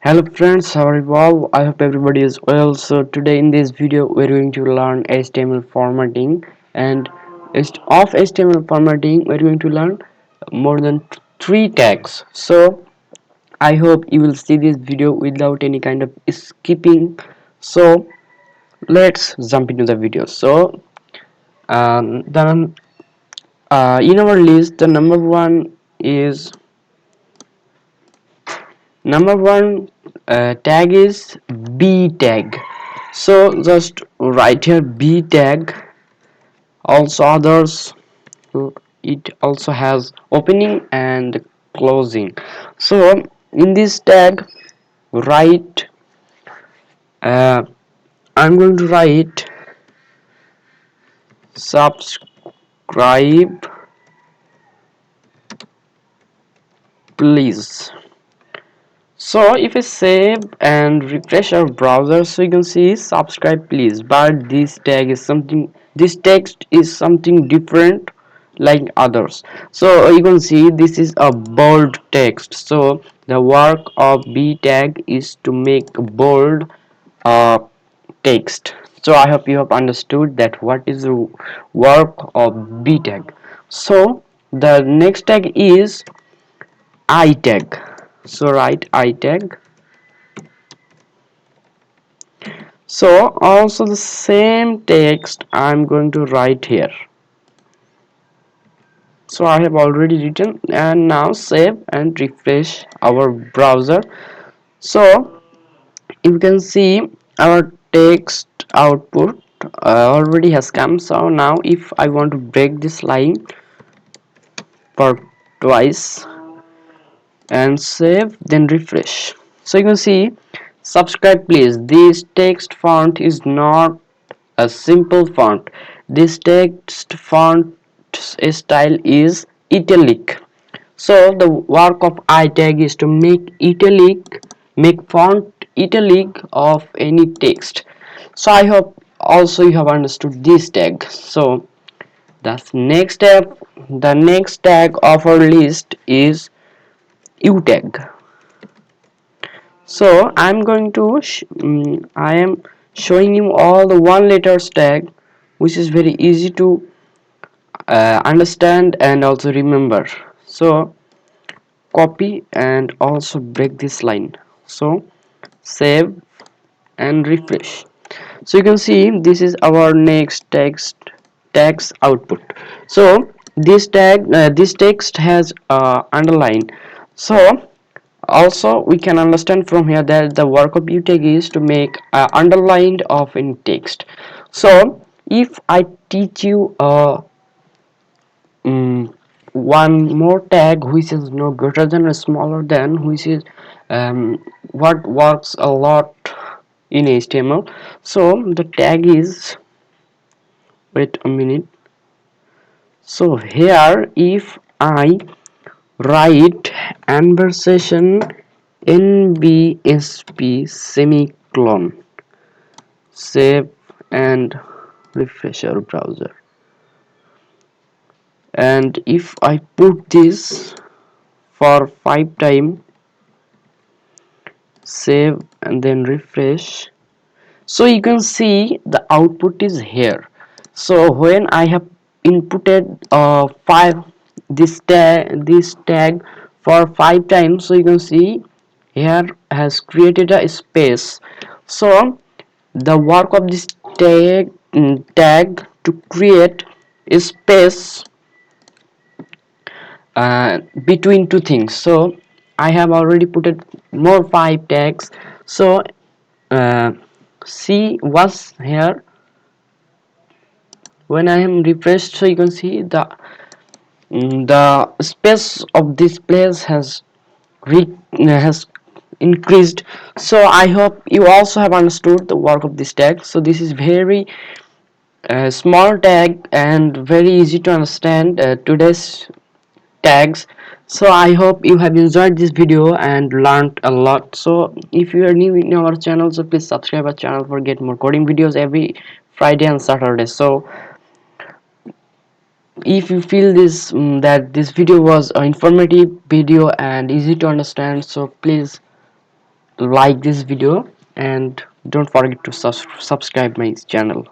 Hello friends, how are you all? I hope everybody is well. So today in this video we're going to learn HTML formatting, and of HTML formatting we're going to learn more than three tags. So I hope you will see this video without any kind of skipping. So let's jump into the video. So then in our list the number one tag is b tag. So just write here b tag. Also others, it also has opening and closing. So in this tag write I'm going to write subscribe please. So if I save and refresh our browser, so you can see subscribe please, but this text is something different like others. So you can see this is a bold text. So the work of b tag is to make bold uh, text. So I hope you have understood that what is the work of b tag. So the next tag is I tag. So write I tag. So also the same text I'm going to write here. So I have already written, and now save and refresh our browser. So you can see our text output already has come. So now if I want to break this line for twice and save, then refresh, so you can see subscribe please, this text font is not a simple font. This text font style is italic. So the work of itag is to make font italic of any text. So I hope also you have understood this tag. So the next tag of our list is u tag. So I am showing you all the one letters tag, which is very easy to understand and also remember. So copy and also break this line. So save and refresh. So you can see this is our next text output. So this text has underline. So also we can understand from here that the work of tag is to make underlined of in text. So if I teach you one more tag which is no greater than or smaller than, which is what works a lot in HTML. So the tag is, wait a minute. So here if I write conversation nbsp semicolon, save and refresh our browser, and if I put this for 5 times, save and then refresh, so you can see the output is here. So when I have inputted five this tag for 5 times, so you can see here has created a space. So the work of this tag to create a space between two things. So I have already put it more 5 tags. So uh, see what's here when I am refreshed. So you can see the space of this place has increased. So I hope you also have understood the work of this tag. So this is very small tag and very easy to understand today's tags. So I hope you have enjoyed this video and learned a lot. So if you are new in our channel, so please subscribe our channel for get more coding videos every Friday and Saturday. So if you feel that this video was an informative video and easy to understand, so please like this video and don't forget to subscribe my channel.